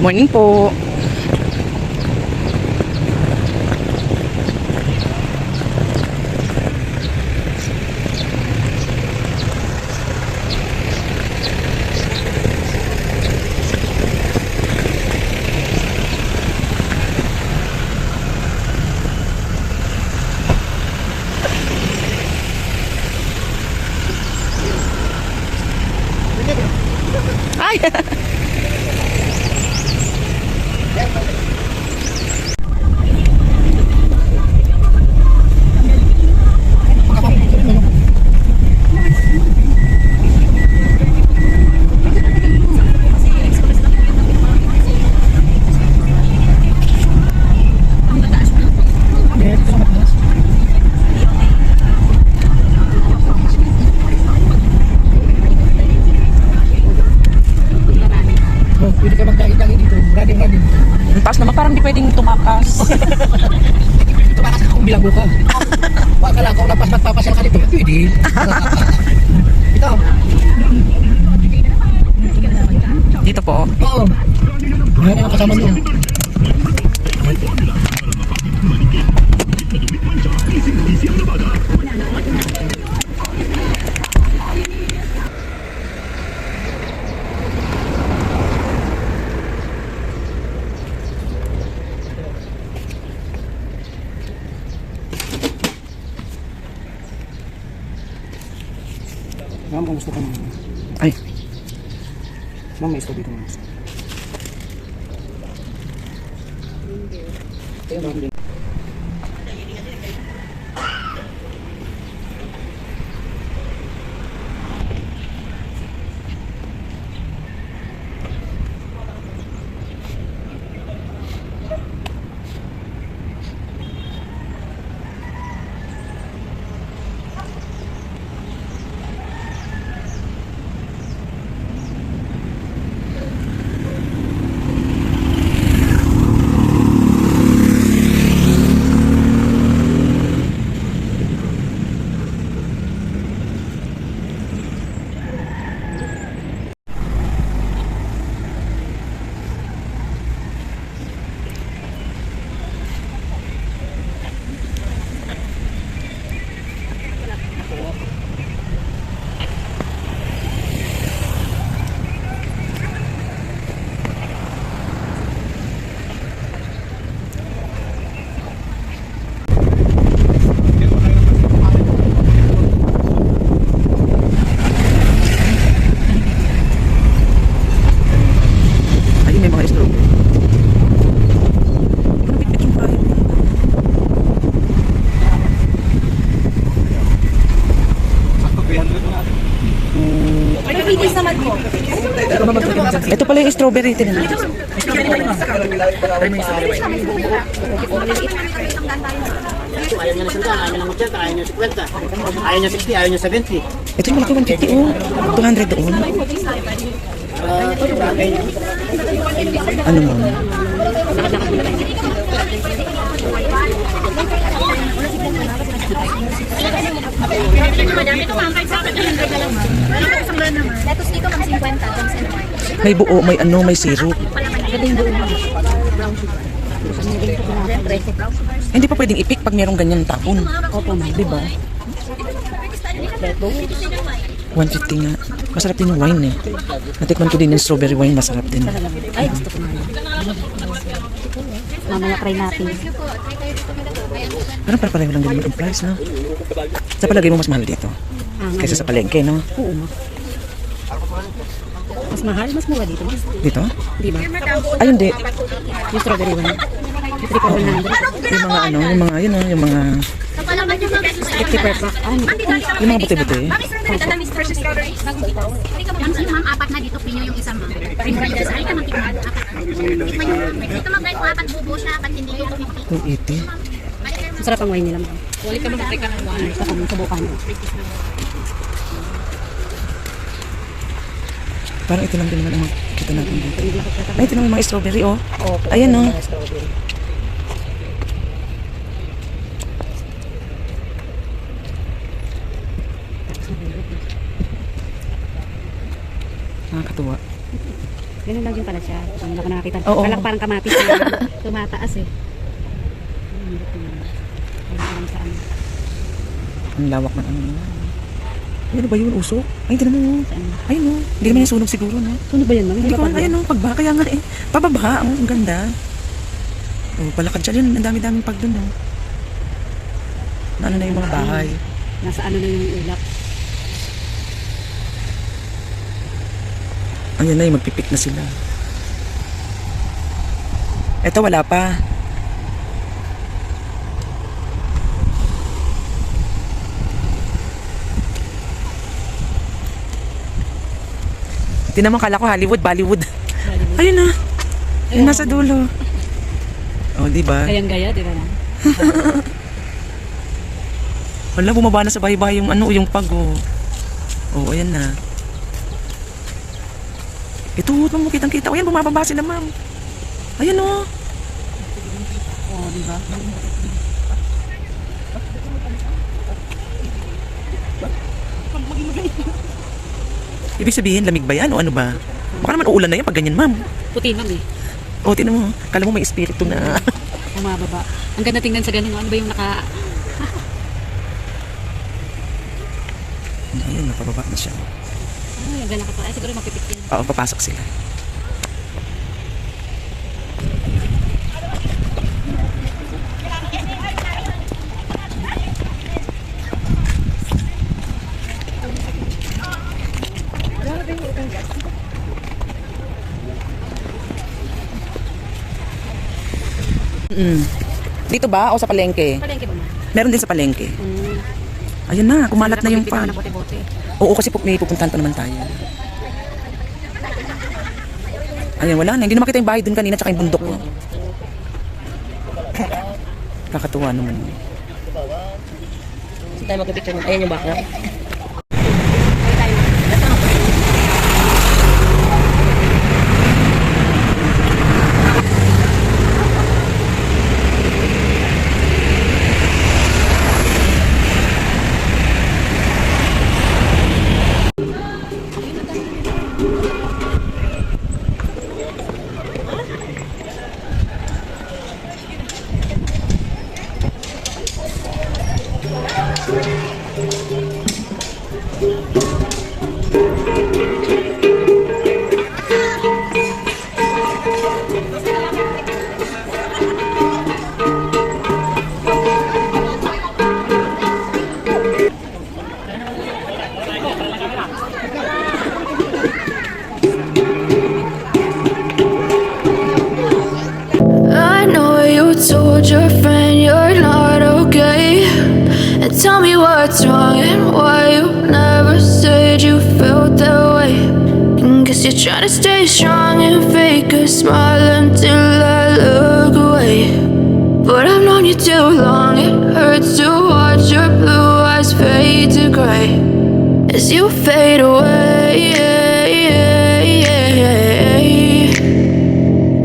Morning po. Ay! Pwede ka magdagi-dagi dito. Rading-rading. Ang taas naman, parang di pwedeng tumakas. Tumakas ka kung bilanggo ka. Baka lang kung lapas magpapasyal ka dito. Pwede. Ito. Dito po. Oo. Yan ang kasama niyo. Ma'am, kung gusto ka naman. Ay, Ma'am, may stove dito. Ito ma'am. ay may mga strobe. Parang bitbit yung bahay. Ito pala yung strawberry. Tinan mo. Ayaw niya na 100, ayaw niya ng 80, ayaw niya 50, ayaw niya 60, ayaw niya 70. Ito yung malaki 150 oh. 200 doon. Ano ma'am? Lettuce dito mag 50. May buo, may ano, may syrup. Hindi pa pwedeng ipik pag mayroong ganyan taon. Opo, diba? 150 nga. Masarap din yung wine eh. Natikman ko din yung strawberry wine, masarap din. Ay, gusto ko na. Mamaya try natin. Parang pareho lang din yung price, no? Sa palagay mo mas mahal dito. Kaysa sa palengke, no? Oo, ma. Mas mahal, mas mura dito. Dito? Di ba? Ay, hindi. Yung strawberry one. 3,100. Yung mga ano, yung mga, yun yung mga, 50 per pack. Ay, yung mga buti-buti. Yung apat na dito, pinyo yung isang mga. Ay, ka magtikman. Dito mag-blind ko, apat bubo siya, apat hindi yung 280. masarap ang wine nila, ma'am. Wali ka mag-teka ng wine. Sa kami, subukan mo. Parang ito lang din naman ang makikita natin dito. Ay, ito naman mga strawberry, oh. Ayan, oh. Nakakatuwa. Ganun lang din pala siya. Hindi ko nakakita. Oo. Kala ko parang kamatis na tumataas eh. Saan? Ang lawak ng ano. Ay, ano ba yun? Usok? Ay, tinan mo. Saan? Ay, no. Hindi naman yung sunog siguro, no? Sunog ba yan, ma'am? Hindi ko, ayun, no. Pagba, kaya nga eh. Pababa, ang ganda. Oh, palakad siya yun. Ang dami-daming pag dun, no. Ano na yung mga bahay. Nasa ano na yung ulap. Ayan na yung magpipik na sila. Eto, wala pa. Di naman kala ko Hollywood, Bollywood. Ayun na. Yung nasa dulo. Oh, di ba? Gayang-gaya, di ba na? Wala, bumaba na sa bahay-bahay yung ano, yung pag, oh. Oh, ayan na. Ito, ma'am, kitang-kita. O yan, bumababa sila, ma'am. Ayan, oh. Oo, di ba? Ibig sabihin, lamig ba yan o ano ba? Baka naman uulan na yan pag ganyan, ma'am. Puti, ma'am eh. O, tinan mo. Kala mo may espiritu na. Bumababa. Ang ganda tingnan sa ganun. Ano ba yung naka... Ayun, napababa na siya. Ay, ang ganda ka pa. Ay, siguro mapipitin. Oo, papasok sila. Dito ba o sa palengke? Palengke ba, ma'am? Meron din sa palengke. Mm. Ayun na, kumalat na yung pan. Pinapit ng bote-bote. Oo, kasi may pupuntahan pa naman tayo. Ayun, wala na. Hindi na makita yung bahay dun kanina tsaka yung bundok. Kakatuwa naman. Saan tayo magpipicture? Ayan yung background. I know you told your friend you're not okay. And tell me what's wrong and why you never said you felt that way. And guess you're trying to stay strong and fake a smile until I look away. But I've known you too long, it hurts to watch your blue eyes fade to gray as you fade away.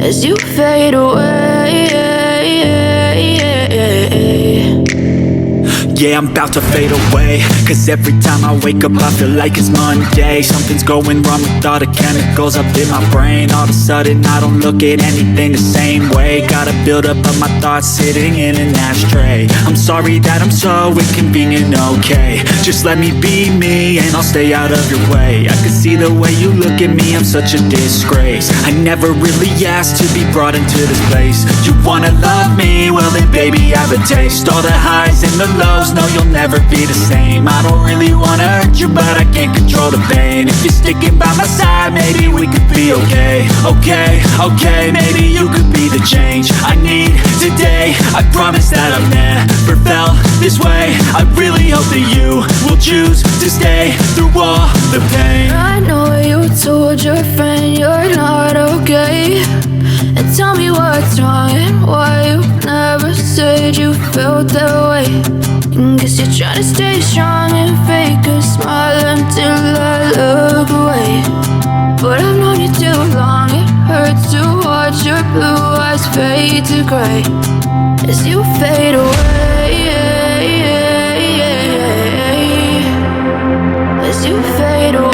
As you fade away. Yeah, I'm about to fade away. Cause every time I wake up I feel like it's Monday. Something's going wrong with all the chemicals up in my brain. All of a sudden I don't look at anything the same way. Gotta build up of my thoughts sitting in an ashtray. I'm sorry that I'm so inconvenient, okay. Just let me be me and I'll stay out of your way. I can see the way you look at me, I'm such a disgrace. I never really asked to be brought into this place. You wanna love me? Well then baby I have a taste. All the highs and the lows, no you'll never be the same. I don't really wanna hurt you but I can't control the pain. If you're sticking by my side maybe we could be okay. Okay, maybe you could be the change I need today. I promise that I've never felt this way. I really hope that you will choose to stay through all the pain. I know you told your friend you're not okay. And tell me what's wrong and why you never said you felt that way. And guess you're trying to stay strong and fake a smile until I look away. But I've known you too long, it hurts to watch your blue eyes fade to gray as you fade away. As you fade away.